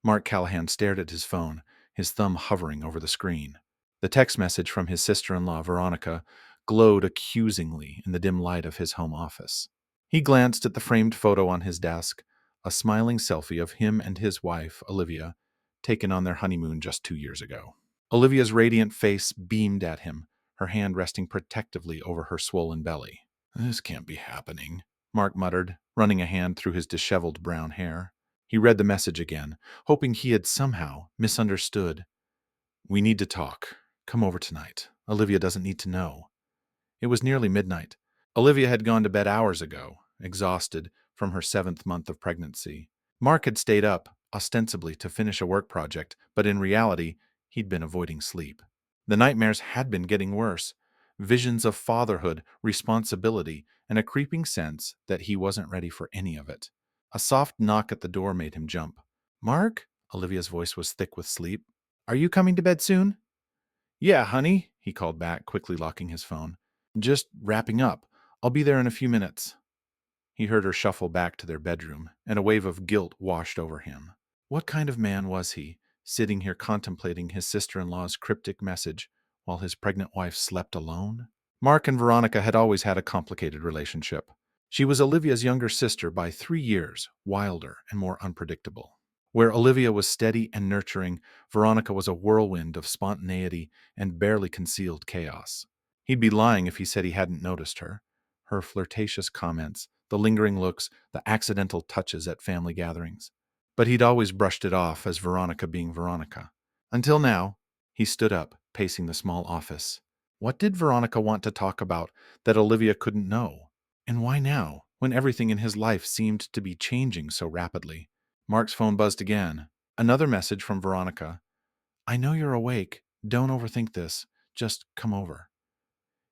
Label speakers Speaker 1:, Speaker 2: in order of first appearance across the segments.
Speaker 1: Mark Callahan stared at his phone, his thumb hovering over the screen. The text message from his sister-in-law, Veronica, glowed accusingly in the dim light of his home office. He glanced at the framed photo on his desk, a smiling selfie of him and his wife, Olivia, taken on their honeymoon just 2 years ago. Olivia's radiant face beamed at him, her hand resting protectively over her swollen belly. "This can't be happening," Mark muttered, running a hand through his disheveled brown hair. He read the message again, hoping he had somehow misunderstood. "We need to talk. Come over tonight. Olivia doesn't need to know." It was nearly midnight. Olivia had gone to bed hours ago, exhausted from her 7th month of pregnancy. Mark had stayed up, ostensibly to finish a work project, but in reality, he'd been avoiding sleep. The nightmares had been getting worse. Visions of fatherhood, responsibility, and a creeping sense that he wasn't ready for any of it. A soft knock at the door made him jump. "Mark?" Olivia's voice was thick with sleep. "Are you coming to bed soon?" "Yeah, honey," he called back, quickly locking his phone. "Just wrapping up. I'll be there in a few minutes." He heard her shuffle back to their bedroom, and a wave of guilt washed over him. What kind of man was he, sitting here contemplating his sister-in-law's cryptic message while his pregnant wife slept alone? Mark and Veronica had always had a complicated relationship. She was Olivia's younger sister by 3 years, wilder and more unpredictable. Where Olivia was steady and nurturing, Veronica was a whirlwind of spontaneity and barely concealed chaos. He'd be lying if he said he hadn't noticed her. Her flirtatious comments, the lingering looks, the accidental touches at family gatherings. But he'd always brushed it off as Veronica being Veronica. Until now, he stood up, pacing the small office. What did Veronica want to talk about that Olivia couldn't know? And why now, when everything in his life seemed to be changing so rapidly? Mark's phone buzzed again. Another message from Veronica. "I know you're awake. Don't overthink this. Just come over."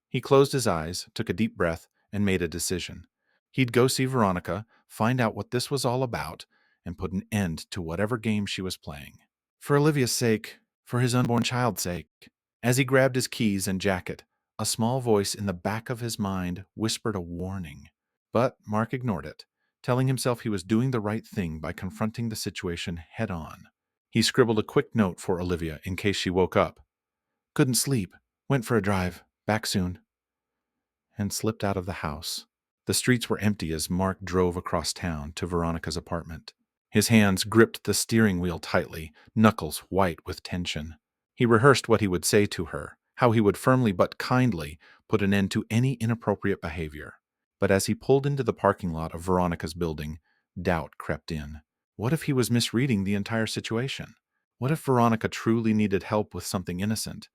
Speaker 1: He closed his eyes, took a deep breath, and made a decision. He'd go see Veronica, find out what this was all about, and put an end to whatever game she was playing. For Olivia's sake, for his unborn child's sake. As he grabbed his keys and jacket, a small voice in the back of his mind whispered a warning. But Mark ignored it, telling himself he was doing the right thing by confronting the situation head on. He scribbled a quick note for Olivia in case she woke up. "Couldn't sleep. Went for a drive. Back soon." And slipped out of the house. The streets were empty as Mark drove across town to Veronica's apartment. His hands gripped the steering wheel tightly, knuckles white with tension. He rehearsed what he would say to her, how he would firmly but kindly put an end to any inappropriate behavior. But as he pulled into the parking lot of Veronica's building, doubt crept in. What if he was misreading the entire situation? What if Veronica truly needed help with something innocent,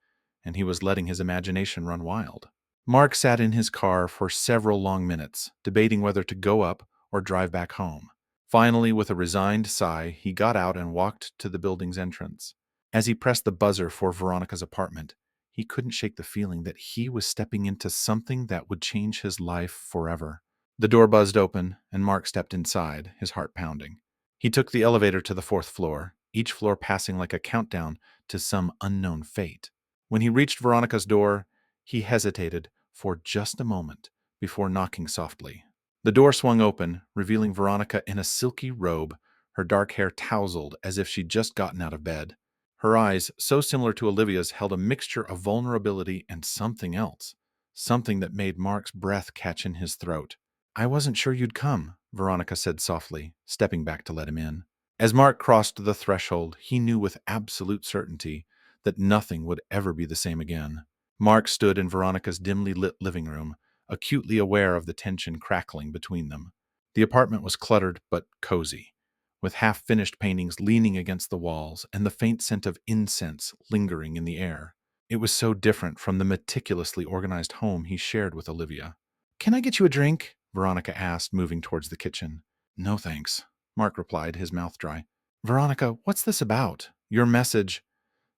Speaker 1: and he was letting his imagination run wild? Mark sat in his car for several long minutes, debating whether to go up or drive back home. Finally, with a resigned sigh, he got out and walked to the building's entrance. As he pressed the buzzer for Veronica's apartment, he couldn't shake the feeling that he was stepping into something that would change his life forever. The door buzzed open, and Mark stepped inside, his heart pounding. He took the elevator to the 4th floor, each floor passing like a countdown to some unknown fate. When he reached Veronica's door, he hesitated for just a moment before knocking softly. The door swung open, revealing Veronica in a silky robe, her dark hair tousled as if she'd just gotten out of bed. Her eyes, so similar to Olivia's, held a mixture of vulnerability and something else, something that made Mark's breath catch in his throat. "I wasn't sure you'd come," Veronica said softly, stepping back to let him in. As Mark crossed the threshold, he knew with absolute certainty that nothing would ever be the same again. Mark stood in Veronica's dimly lit living room, acutely aware of the tension crackling between them. The apartment was cluttered but cozy, with half-finished paintings leaning against the walls and the faint scent of incense lingering in the air. It was so different from the meticulously organized home he shared with Olivia. "Can I get you a drink?" Veronica asked, moving towards the kitchen. "No, thanks," Mark replied, his mouth dry. "Veronica, what's this about? Your message—"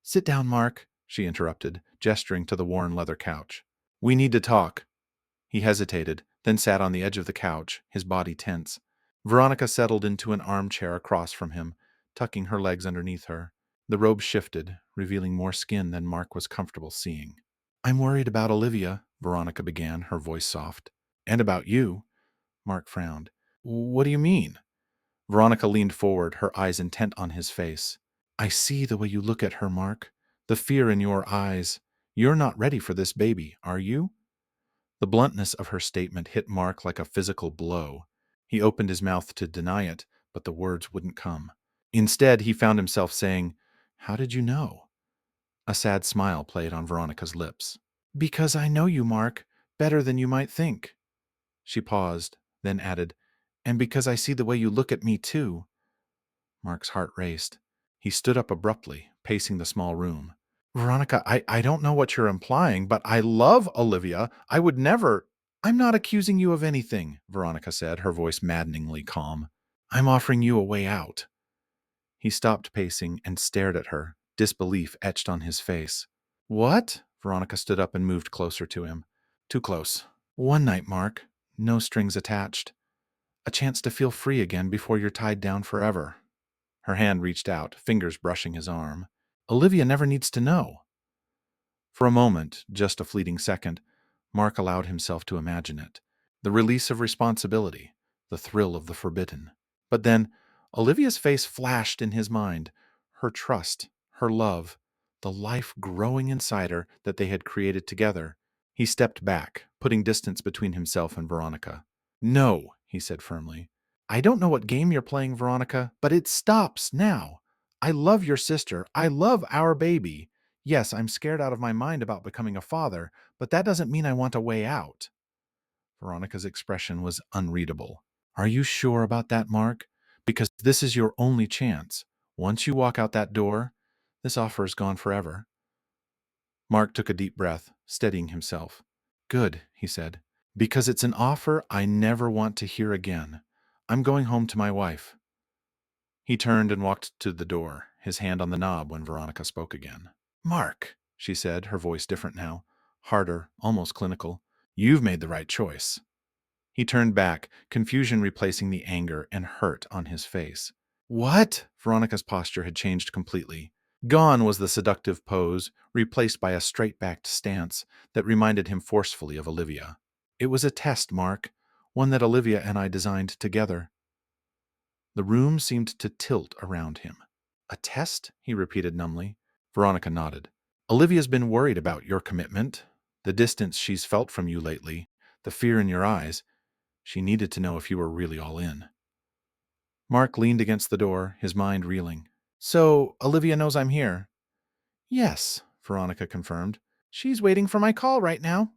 Speaker 1: "Sit down, Mark," she interrupted, gesturing to the worn leather couch. "We need to talk." He hesitated, then sat on the edge of the couch, his body tense. Veronica settled into an armchair across from him, tucking her legs underneath her. The robe shifted, revealing more skin than Mark was comfortable seeing. "I'm worried about Olivia," Veronica began, her voice soft. "And about you." Mark frowned. "What do you mean?" Veronica leaned forward, her eyes intent on his face. I see the way you look at her, Mark. The fear in your eyes. You're not ready for this baby, are you? The bluntness of her statement hit Mark like a physical blow. He opened his mouth to deny it, but the words wouldn't come. Instead, he found himself saying, How did you know? A sad smile played on Veronica's lips. Because I know you, Mark, better than you might think. She paused, then added, And because I see the way you look at me, too. Mark's heart raced. He stood up abruptly, pacing the small room. Veronica, I don't know what you're implying, but I love Olivia. I would never. I'm not accusing you of anything, Veronica said, her voice maddeningly calm. I'm offering you a way out. He stopped pacing and stared at her, disbelief etched on his face. What? Veronica stood up and moved closer to him. Too close. One night, Mark. No strings attached. A chance to feel free again before you're tied down forever. Her hand reached out, fingers brushing his arm. Olivia never needs to know. For a moment, just a fleeting second, Mark allowed himself to imagine it. The release of responsibility, the thrill of the forbidden. But then, Olivia's face flashed in his mind. Her trust, her love, the life growing inside her that they had created together. He stepped back, putting distance between himself and Veronica. No, he said firmly. I don't know what game you're playing, Veronica, but it stops now. I love your sister. I love our baby. Yes, I'm scared out of my mind about becoming a father, but that doesn't mean I want a way out. Veronica's expression was unreadable. Are you sure about that, Mark? Because this is your only chance. Once you walk out that door, this offer is gone forever. Mark took a deep breath, steadying himself. Good, he said, because it's an offer I never want to hear again. I'm going home to my wife. He turned and walked to the door, his hand on the knob when Veronica spoke again. Mark, she said, her voice different now, harder, almost clinical. You've made the right choice. He turned back, confusion replacing the anger and hurt on his face. What? Veronica's posture had changed completely. Gone was the seductive pose, replaced by a straight-backed stance that reminded him forcefully of Olivia. It was a test, Mark, one that Olivia and I designed together. The room seemed to tilt around him. A test? He repeated numbly. Veronica nodded. Olivia's been worried about your commitment, the distance she's felt from you lately, the fear in your eyes. She needed to know if you were really all in. Mark leaned against the door, his mind reeling. So, Olivia knows I'm here? Yes, Veronica confirmed. She's waiting for my call right now.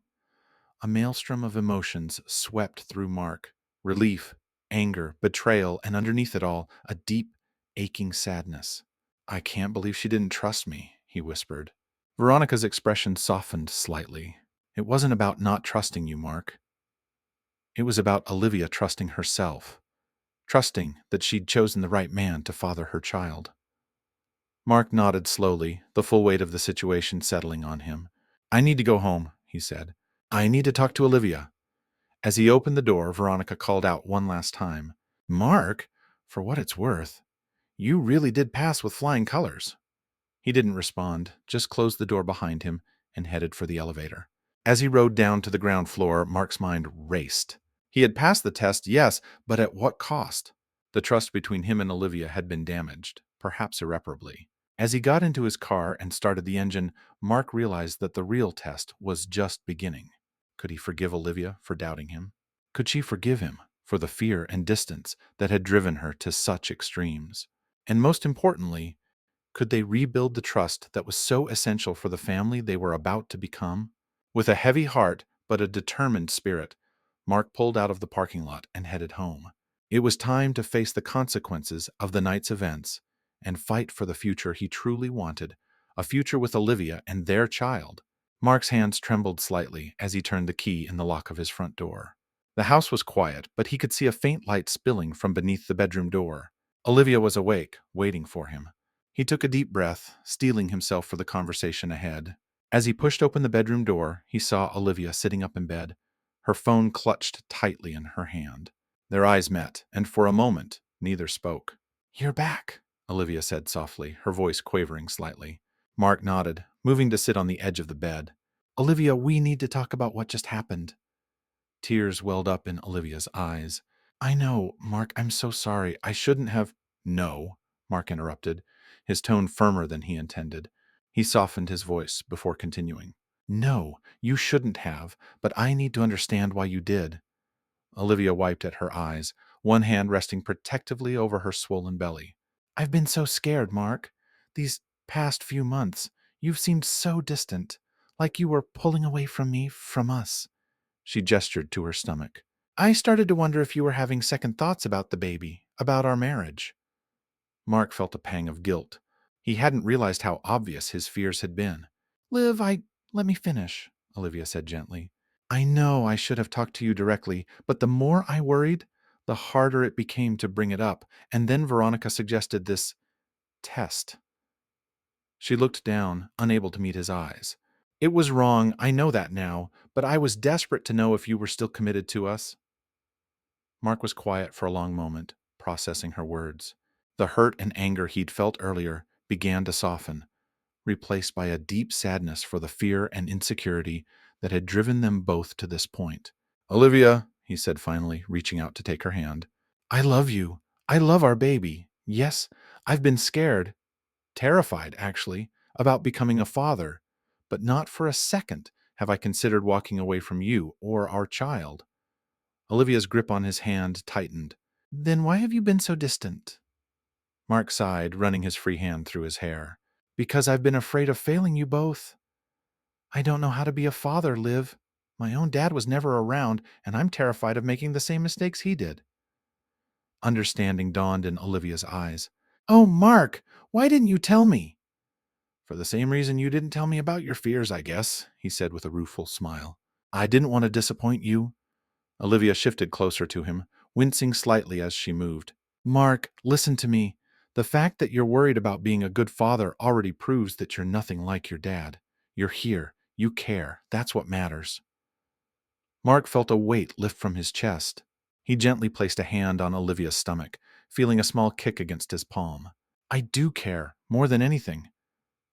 Speaker 1: A maelstrom of emotions swept through Mark. Relief, anger, betrayal, and underneath it all, a deep, aching sadness. I can't believe she didn't trust me, he whispered. Veronica's expression softened slightly. It wasn't about not trusting you, Mark. It was about Olivia trusting herself, trusting that she'd chosen the right man to father her child. Mark nodded slowly, the full weight of the situation settling on him. I need to go home, he said. I need to talk to Olivia. As he opened the door, Veronica called out one last time. Mark, for what it's worth, you really did pass with flying colors. He didn't respond, just closed the door behind him and headed for the elevator. As he rode down to the ground floor, Mark's mind raced. He had passed the test, yes, but at what cost? The trust between him and Olivia had been damaged, perhaps irreparably. As he got into his car and started the engine, Mark realized that the real test was just beginning. Could he forgive Olivia for doubting him? Could she forgive him for the fear and distance that had driven her to such extremes? And most importantly, could they rebuild the trust that was so essential for the family they were about to become? With a heavy heart but a determined spirit, Mark pulled out of the parking lot and headed home. It was time to face the consequences of the night's events and fight for the future he truly wanted, a future with Olivia and their child. Mark's hands trembled slightly as he turned the key in the lock of his front door. The house was quiet, but he could see a faint light spilling from beneath the bedroom door. Olivia was awake, waiting for him. He took a deep breath, steeling himself for the conversation ahead. As he pushed open the bedroom door, he saw Olivia sitting up in bed, her phone clutched tightly in her hand. Their eyes met, and for a moment, neither spoke. You're back, Olivia said softly, her voice quavering slightly. Mark nodded, moving to sit on the edge of the bed. Olivia, we need to talk about what just happened. Tears welled up in Olivia's eyes. I know, Mark, I'm so sorry. I shouldn't have. No, Mark interrupted, his tone firmer than he intended. He softened his voice before continuing. No, you shouldn't have, but I need to understand why you did. Olivia wiped at her eyes, one hand resting protectively over her swollen belly. I've been so scared, Mark. These past few months, you've seemed so distant, like you were pulling away from me, from us. She gestured to her stomach. I started to wonder if you were having second thoughts about the baby, about our marriage. Mark felt a pang of guilt. He hadn't realized how obvious his fears had been. Liv, let me finish, Olivia said gently. I know I should have talked to you directly, but the more I worried, the harder it became to bring it up, and then Veronica suggested this test. She looked down, unable to meet his eyes. It was wrong, I know that now, but I was desperate to know if you were still committed to us. Mark was quiet for a long moment, processing her words. The hurt and anger he'd felt earlier began to soften, replaced by a deep sadness for the fear and insecurity that had driven them both to this point. Olivia, he said finally, reaching out to take her hand, I love you. I love our baby. Yes, I've been scared, terrified, actually, about becoming a father, but not for a second have I considered walking away from you or our child. Olivia's grip on his hand tightened. Then why have you been so distant? Mark sighed, running his free hand through his hair. Because I've been afraid of failing you both. I don't know how to be a father, Liv. My own dad was never around, and I'm terrified of making the same mistakes he did. Understanding dawned in Olivia's eyes. Oh, Mark, why didn't you tell me? For the same reason you didn't tell me about your fears, I guess, he said with a rueful smile. I didn't want to disappoint you. Olivia shifted closer to him, wincing slightly as she moved. Mark, listen to me. The fact that you're worried about being a good father already proves that you're nothing like your dad. You're here. You care. That's what matters. Mark felt a weight lift from his chest. He gently placed a hand on Olivia's stomach, feeling a small kick against his palm. I do care, more than anything.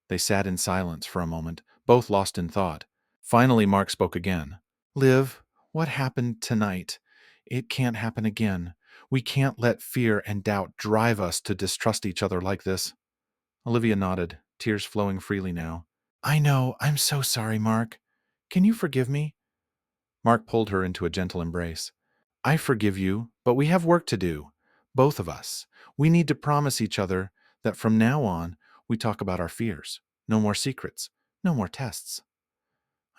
Speaker 1: They sat in silence for a moment, both lost in thought. Finally, Mark spoke again. Liv, what happened tonight? It can't happen again. We can't let fear and doubt drive us to distrust each other like this. Olivia nodded, tears flowing freely now. I know, I'm so sorry, Mark. Can you forgive me? Mark pulled her into a gentle embrace. I forgive you, but we have work to do. Both of us. We need to promise each other that from now on, we talk about our fears. No more secrets. No more tests.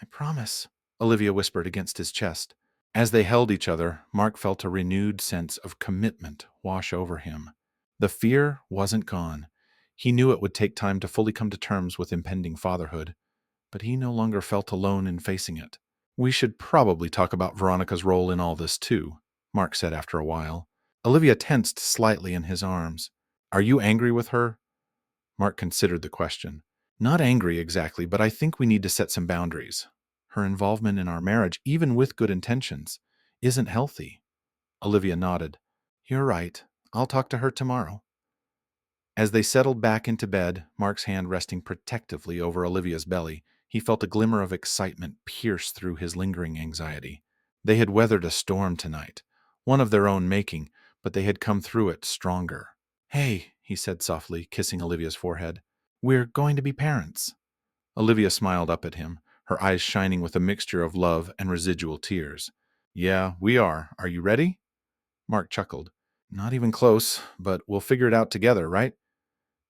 Speaker 1: I promise, Olivia whispered against his chest. As they held each other, Mark felt a renewed sense of commitment wash over him. The fear wasn't gone. He knew it would take time to fully come to terms with impending fatherhood, but he no longer felt alone in facing it. We should probably talk about Veronica's role in all this, too, Mark said after a while. Olivia tensed slightly in his arms. Are you angry with her? Mark considered the question. Not angry exactly, but I think we need to set some boundaries. Her involvement in our marriage, even with good intentions, isn't healthy. Olivia nodded. You're right. I'll talk to her tomorrow. As they settled back into bed, Mark's hand resting protectively over Olivia's belly, he felt a glimmer of excitement pierce through his lingering anxiety. They had weathered a storm tonight, one of their own making, but they had come through it stronger. Hey, he said softly, kissing Olivia's forehead. We're going to be parents. Olivia smiled up at him, her eyes shining with a mixture of love and residual tears. Yeah, we are. Are you ready? Mark chuckled. Not even close, but we'll figure it out together, right?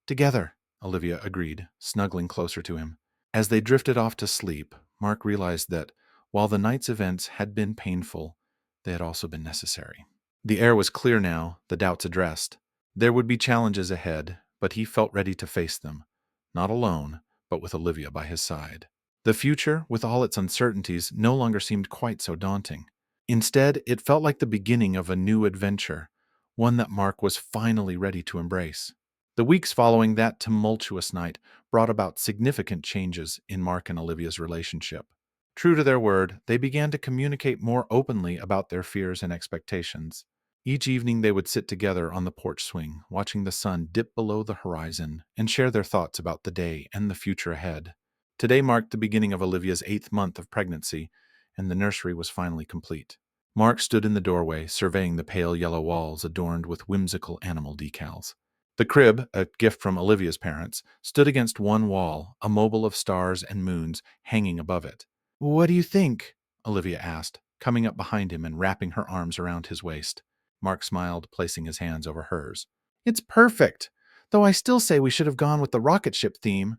Speaker 1: Together, Olivia agreed, snuggling closer to him. As they drifted off to sleep, Mark realized that, while the night's events had been painful, they had also been necessary. The air was clear now, the doubts addressed. There would be challenges ahead, but he felt ready to face them, not alone, but with Olivia by his side. The future, with all its uncertainties, no longer seemed quite so daunting. Instead, it felt like the beginning of a new adventure, one that Mark was finally ready to embrace. The weeks following that tumultuous night brought about significant changes in Mark and Olivia's relationship. True to their word, they began to communicate more openly about their fears and expectations. Each evening they would sit together on the porch swing, watching the sun dip below the horizon, and share their thoughts about the day and the future ahead. Today marked the beginning of Olivia's 8th month of pregnancy, and the nursery was finally complete. Mark stood in the doorway, surveying the pale yellow walls adorned with whimsical animal decals. The crib, a gift from Olivia's parents, stood against one wall, a mobile of stars and moons hanging above it. "What do you think?" Olivia asked, coming up behind him and wrapping her arms around his waist. Mark smiled, placing his hands over hers. "It's perfect, though I still say we should have gone with the rocket ship theme."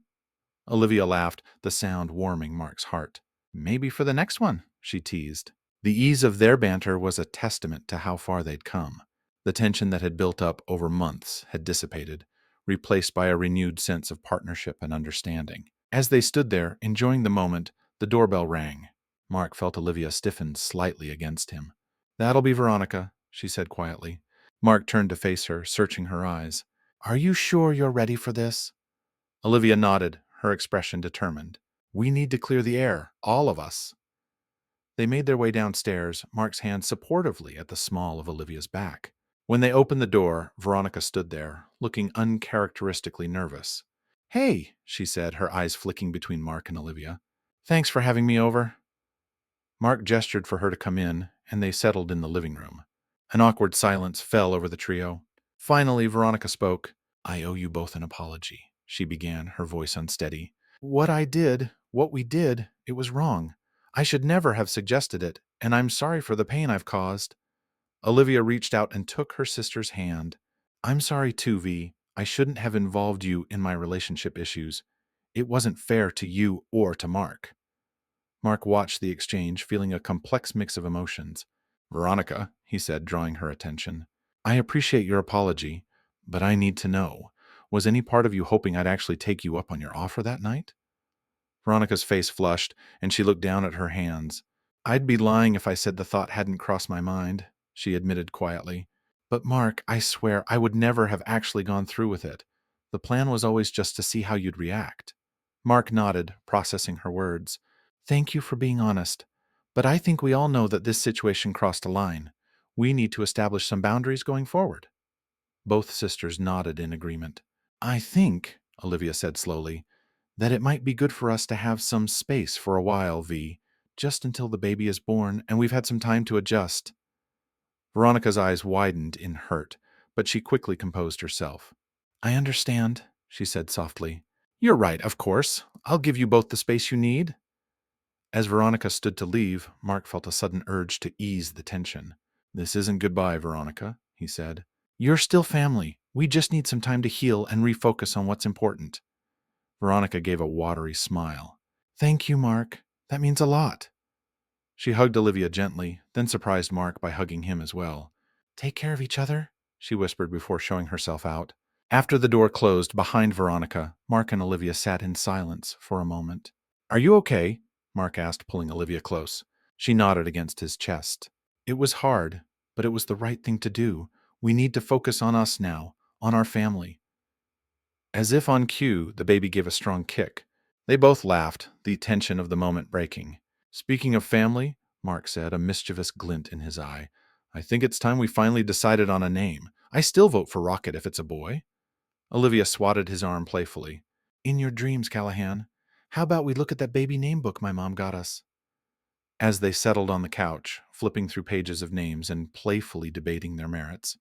Speaker 1: Olivia laughed, the sound warming Mark's heart. "Maybe for the next one," she teased. The ease of their banter was a testament to how far they'd come. The tension that had built up over months had dissipated, replaced by a renewed sense of partnership and understanding. As they stood there, enjoying the moment, the doorbell rang. Mark felt Olivia stiffen slightly against him. "That'll be Veronica," she said quietly. Mark turned to face her, searching her eyes. "Are you sure you're ready for this?" Olivia nodded, her expression determined. "We need to clear the air, all of us." They made their way downstairs, Mark's hand supportively at the small of Olivia's back. When they opened the door, Veronica stood there, looking uncharacteristically nervous. "Hey," she said, her eyes flicking between Mark and Olivia. "Thanks for having me over." Mark gestured for her to come in, and they settled in the living room. An awkward silence fell over the trio. Finally, Veronica spoke. "I owe you both an apology," she began, her voice unsteady. What we did, it was wrong. I should never have suggested it, and I'm sorry for the pain I've caused." Olivia reached out and took her sister's hand. "I'm sorry too, V. I shouldn't have involved you in my relationship issues. It wasn't fair to you or to Mark." Mark watched the exchange, feeling a complex mix of emotions. "Veronica," he said, drawing her attention, "I appreciate your apology, but I need to know. Was any part of you hoping I'd actually take you up on your offer that night?" Veronica's face flushed, and she looked down at her hands. "I'd be lying if I said the thought hadn't crossed my mind," she admitted quietly. "But Mark, I swear I would never have actually gone through with it. The plan was always just to see how you'd react." Mark nodded, processing her words. "Thank you for being honest. But I think we all know that this situation crossed a line. We need to establish some boundaries going forward." Both sisters nodded in agreement. "I think," Olivia said slowly, "that it might be good for us to have some space for a while, V, just until the baby is born and we've had some time to adjust." Veronica's eyes widened in hurt, but she quickly composed herself. "I understand," she said softly. "You're right, of course. I'll give you both the space you need." As Veronica stood to leave, Mark felt a sudden urge to ease the tension. "This isn't goodbye, Veronica," he said. "You're still family. We just need some time to heal and refocus on what's important." Veronica gave a watery smile. "Thank you, Mark. That means a lot." She hugged Olivia gently, then surprised Mark by hugging him as well. "Take care of each other," she whispered before showing herself out. After the door closed behind Veronica, Mark and Olivia sat in silence for a moment. "Are you okay?" Mark asked, pulling Olivia close. She nodded against his chest. "It was hard, but it was the right thing to do. We need to focus on us now, on our family." As if on cue, the baby gave a strong kick. They both laughed, the tension of the moment breaking. "Speaking of family," Mark said, a mischievous glint in his eye, "I think it's time we finally decided on a name. I still vote for Rocket if it's a boy." Olivia swatted his arm playfully. "In your dreams, Callahan. How about we look at that baby name book my mom got us?" As they settled on the couch, flipping through pages of names and playfully debating their merits,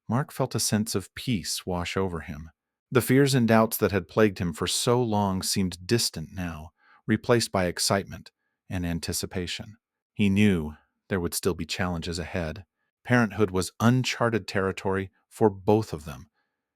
Speaker 1: Mark felt a sense of peace wash over him. The fears and doubts that had plagued him for so long seemed distant now, replaced by excitement and anticipation. He knew there would still be challenges ahead. Parenthood was uncharted territory for both of them,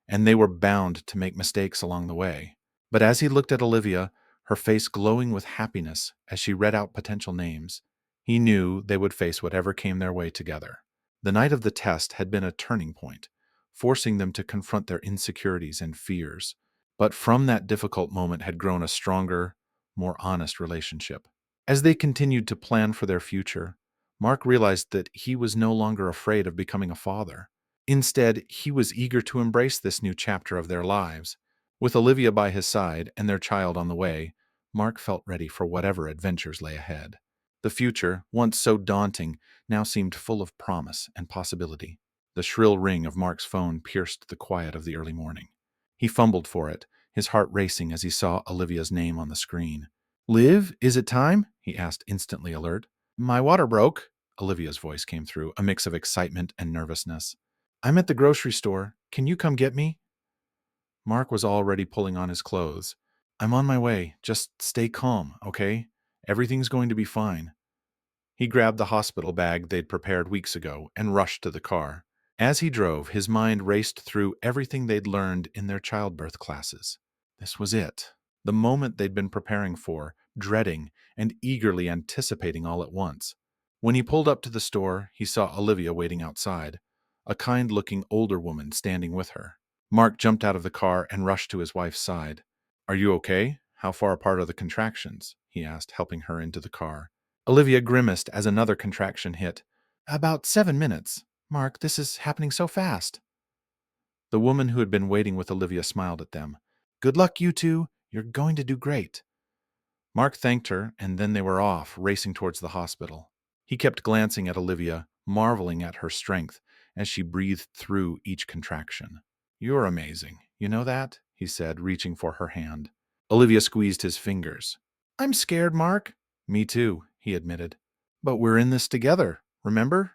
Speaker 1: and they were bound to make mistakes along the way. But as he looked at Olivia, her face glowing with happiness as she read out potential names, he knew they would face whatever came their way together. The night of the test had been a turning point, forcing them to confront their insecurities and fears. But from that difficult moment had grown a stronger, more honest relationship. As they continued to plan for their future, Mark realized that he was no longer afraid of becoming a father. Instead, he was eager to embrace this new chapter of their lives. With Olivia by his side and their child on the way, Mark felt ready for whatever adventures lay ahead. The future, once so daunting, now seemed full of promise and possibility. The shrill ring of Mark's phone pierced the quiet of the early morning. He fumbled for it, his heart racing as he saw Olivia's name on the screen. "Liv, is it time?" he asked, instantly alert. "My water broke," Olivia's voice came through, a mix of excitement and nervousness. I'm at the grocery store. Can you come get me? Mark was already pulling on his clothes. I'm on my way. Just stay calm, okay? Everything's going to be fine. He grabbed the hospital bag they'd prepared weeks ago and rushed to the car. As he drove, his mind raced through everything they'd learned in their childbirth classes. This was it. The moment they'd been preparing for, dreading, and eagerly anticipating all at once. When he pulled up to the store, he saw Olivia waiting outside, a kind-looking older woman standing with her. Mark jumped out of the car and rushed to his wife's side. Are you okay? How far apart are the contractions? He asked, helping her into the car. Olivia grimaced as another contraction hit. About 7 minutes. Mark, this is happening so fast. The woman who had been waiting with Olivia smiled at them. Good luck, you two. You're going to do great. Mark thanked her, and then they were off, racing towards the hospital. He kept glancing at Olivia, marveling at her strength as she breathed through each contraction. You're amazing. You know that? He said, reaching for her hand. Olivia squeezed his fingers. I'm scared, Mark. Me too, he admitted. But we're in this together, remember?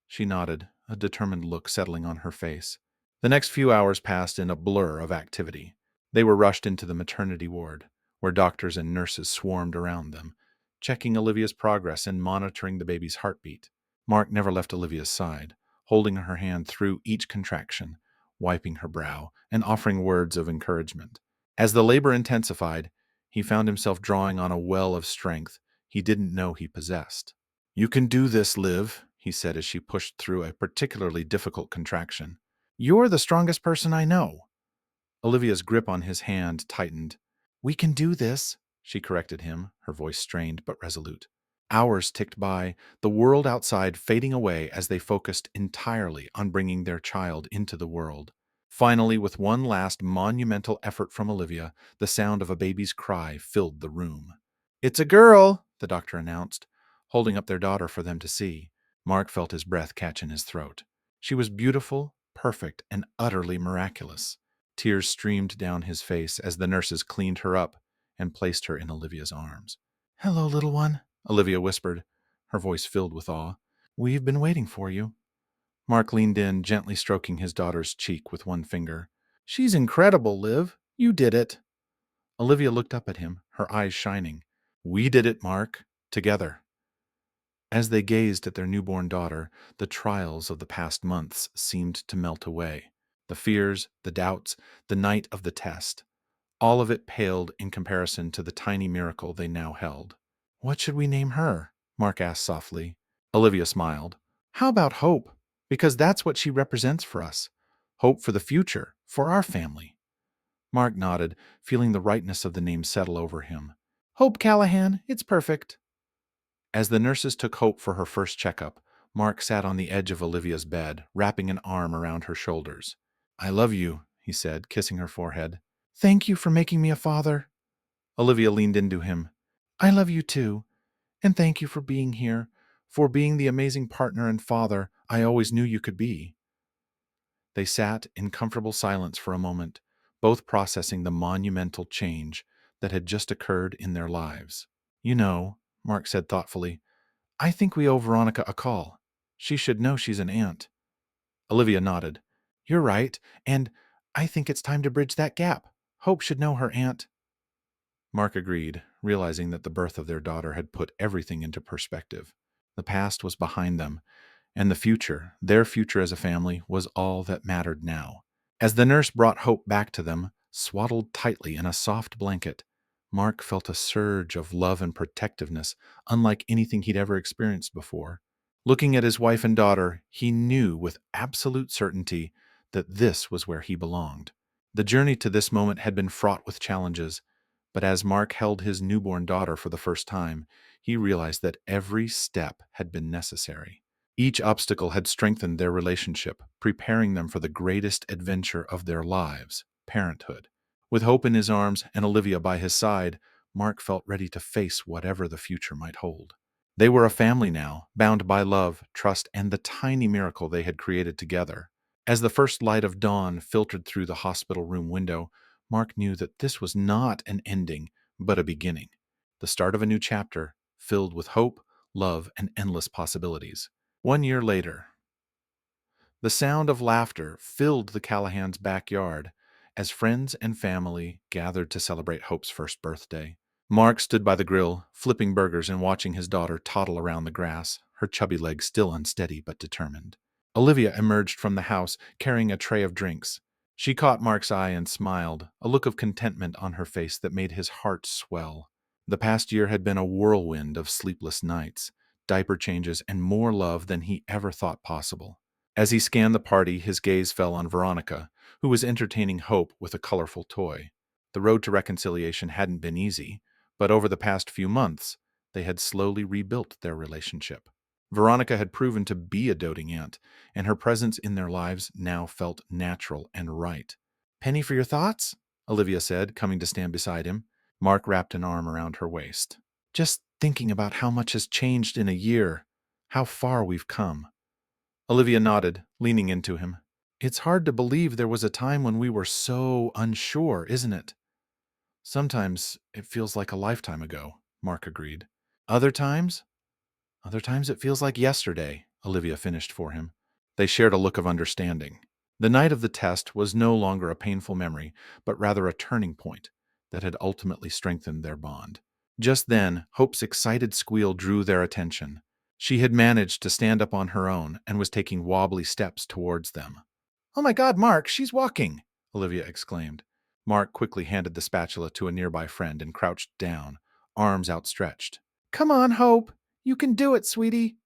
Speaker 1: She nodded, a determined look settling on her face. The next few hours passed in a blur of activity. They were rushed into the maternity ward, where doctors and nurses swarmed around them, checking Olivia's progress and monitoring the baby's heartbeat. Mark never left Olivia's side, holding her hand through each contraction, wiping her brow, and offering words of encouragement. As the labor intensified, he found himself drawing on a well of strength he didn't know he possessed. You can do this, Liv, he said as she pushed through a particularly difficult contraction. You're the strongest person I know. Olivia's grip on his hand tightened. We can do this, she corrected him, her voice strained but resolute. Hours ticked by, the world outside fading away as they focused entirely on bringing their child into the world. Finally, with one last monumental effort from Olivia, the sound of a baby's cry filled the room. It's a girl, the doctor announced, holding up their daughter for them to see. Mark felt his breath catch in his throat. She was beautiful, perfect, and utterly miraculous. Tears streamed down his face as the nurses cleaned her up and placed her in Olivia's arms. Hello, little one, Olivia whispered, her voice filled with awe. We've been waiting for you. Mark leaned in, gently stroking his daughter's cheek with one finger. She's incredible, Liv. You did it. Olivia looked up at him, her eyes shining. We did it, Mark. Together. As they gazed at their newborn daughter, the trials of the past months seemed to melt away. The fears, the doubts, the night of the test. All of it paled in comparison to the tiny miracle they now held. What should we name her? Mark asked softly. Olivia smiled. How about Hope? Because that's what she represents for us. Hope for the future, for our family. Mark nodded, feeling the rightness of the name settle over him. Hope Callahan, it's perfect. As the nurses took Hope for her first checkup, Mark sat on the edge of Olivia's bed, wrapping an arm around her shoulders. I love you, he said, kissing her forehead. Thank you for making me a father. Olivia leaned into him. I love you too, and thank you for being here, for being the amazing partner and father I always knew you could be. They sat in comfortable silence for a moment, both processing the monumental change that had just occurred in their lives. You know, Mark said thoughtfully, I think we owe Veronica a call. She should know she's an aunt. Olivia nodded. You're right, and I think it's time to bridge that gap. Hope should know her aunt. Mark agreed, realizing that the birth of their daughter had put everything into perspective. The past was behind them, and the future, their future as a family, was all that mattered now. As the nurse brought Hope back to them, swaddled tightly in a soft blanket, Mark felt a surge of love and protectiveness unlike anything he'd ever experienced before. Looking at his wife and daughter, he knew with absolute certainty that this was where he belonged. The journey to this moment had been fraught with challenges, but as Mark held his newborn daughter for the first time, he realized that every step had been necessary. Each obstacle had strengthened their relationship, preparing them for the greatest adventure of their lives, parenthood. With Hope in his arms and Olivia by his side, Mark felt ready to face whatever the future might hold. They were a family now, bound by love, trust, and the tiny miracle they had created together. As the first light of dawn filtered through the hospital room window, Mark knew that this was not an ending, but a beginning. The start of a new chapter, filled with hope, love, and endless possibilities. 1 year later, the sound of laughter filled the Callahans' backyard as friends and family gathered to celebrate Hope's first birthday. Mark stood by the grill, flipping burgers and watching his daughter toddle around the grass, her chubby legs still unsteady but determined. Olivia emerged from the house carrying a tray of drinks. She caught Mark's eye and smiled, a look of contentment on her face that made his heart swell. The past year had been a whirlwind of sleepless nights, diaper changes, and more love than he ever thought possible. As he scanned the party, his gaze fell on Veronica, who was entertaining Hope with a colorful toy. The road to reconciliation hadn't been easy, but over the past few months, they had slowly rebuilt their relationship. Veronica had proven to be a doting aunt, and her presence in their lives now felt natural and right. "Penny for your thoughts?" Olivia said, coming to stand beside him. Mark wrapped an arm around her waist. "Just thinking about how much has changed in a year, how far we've come." Olivia nodded, leaning into him. "It's hard to believe there was a time when we were so unsure, isn't it?" "Sometimes it feels like a lifetime ago," Mark agreed. "Other times? Other times it feels like yesterday," Olivia finished for him. They shared a look of understanding. The night of the test was no longer a painful memory, but rather a turning point that had ultimately strengthened their bond. Just then, Hope's excited squeal drew their attention. She had managed to stand up on her own and was taking wobbly steps towards them. "Oh my God, Mark, she's walking!" Olivia exclaimed. Mark quickly handed the spatula to a nearby friend and crouched down, arms outstretched. "Come on, Hope! You can do it, sweetie!"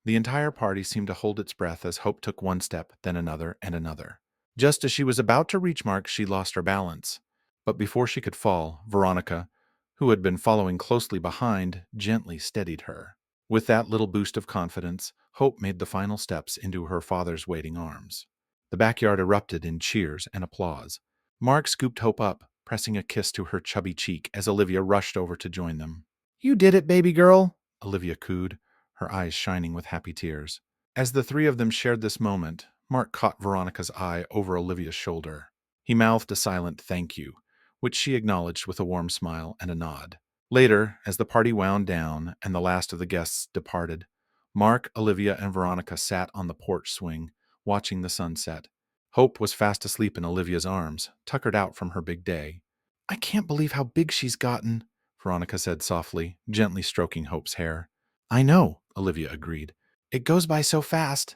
Speaker 1: The entire party seemed to hold its breath as Hope took one step, then another and another. Just as she was about to reach Mark, she lost her balance. But before she could fall, Veronica, who had been following closely behind, gently steadied her. With that little boost of confidence, Hope made the final steps into her father's waiting arms. The backyard erupted in cheers and applause. Mark scooped Hope up, pressing a kiss to her chubby cheek as Olivia rushed over to join them. "You did it, baby girl," Olivia cooed, her eyes shining with happy tears. As the three of them shared this moment, Mark caught Veronica's eye over Olivia's shoulder. He mouthed a silent thank you, which she acknowledged with a warm smile and a nod. Later, as the party wound down and the last of the guests departed, Mark, Olivia, and Veronica sat on the porch swing, watching the sunset. Hope was fast asleep in Olivia's arms, tuckered out from her big day. "I can't believe how big she's gotten," Veronica said softly, gently stroking Hope's hair. "I know," Olivia agreed. "It goes by so fast."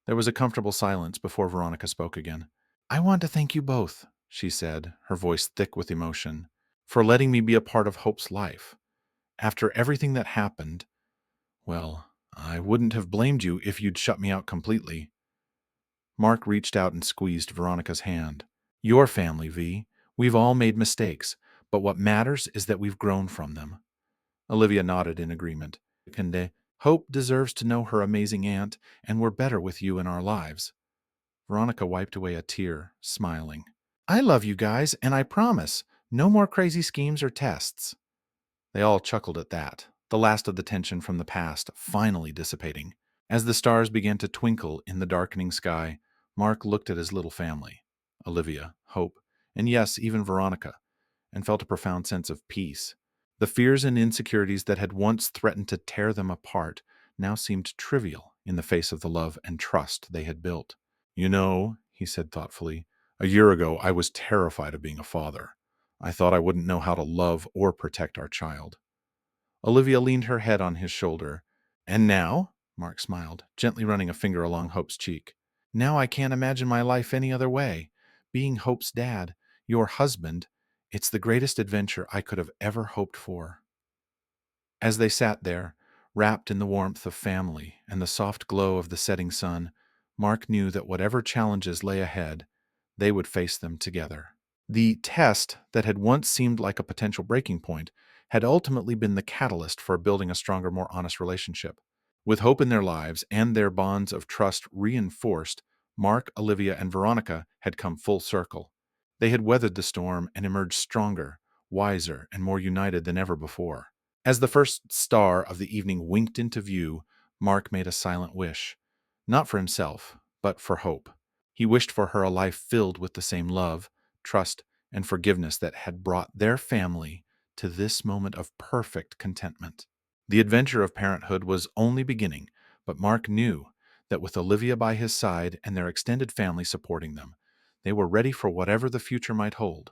Speaker 1: There was a comfortable silence before Veronica spoke again. "I want to thank you both," she said, her voice thick with emotion, "for letting me be a part of Hope's life. After everything that happened, well, I wouldn't have blamed you if you'd shut me out completely." Mark reached out and squeezed Veronica's hand. "Your family, V. We've all made mistakes, but what matters is that we've grown from them." Olivia nodded in agreement. "And Hope deserves to know her amazing aunt, and we're better with you in our lives." Veronica wiped away a tear, smiling. "I love you guys, and I promise, no more crazy schemes or tests." They all chuckled at that, the last of the tension from the past finally dissipating. As the stars began to twinkle in the darkening sky, Mark looked at his little family, Olivia, Hope, and yes, even Veronica, and felt a profound sense of peace. The fears and insecurities that had once threatened to tear them apart now seemed trivial in the face of the love and trust they had built. "You know," he said thoughtfully, "a year ago I was terrified of being a father. I thought I wouldn't know how to love or protect our child." Olivia leaned her head on his shoulder. "And now?" Mark smiled, gently running a finger along Hope's cheek. "Now I can't imagine my life any other way. Being Hope's dad, your husband, it's the greatest adventure I could have ever hoped for." As they sat there, wrapped in the warmth of family and the soft glow of the setting sun, Mark knew that whatever challenges lay ahead, they would face them together. The test that had once seemed like a potential breaking point had ultimately been the catalyst for building a stronger, more honest relationship. With Hope in their lives and their bonds of trust reinforced, Mark, Olivia, and Veronica had come full circle. They had weathered the storm and emerged stronger, wiser, and more united than ever before. As the first star of the evening winked into view, Mark made a silent wish, not for himself, but for Hope. He wished for her a life filled with the same love, trust, and forgiveness that had brought their family to this moment of perfect contentment. The adventure of parenthood was only beginning, but Mark knew that with Olivia by his side and their extended family supporting them, they were ready for whatever the future might hold.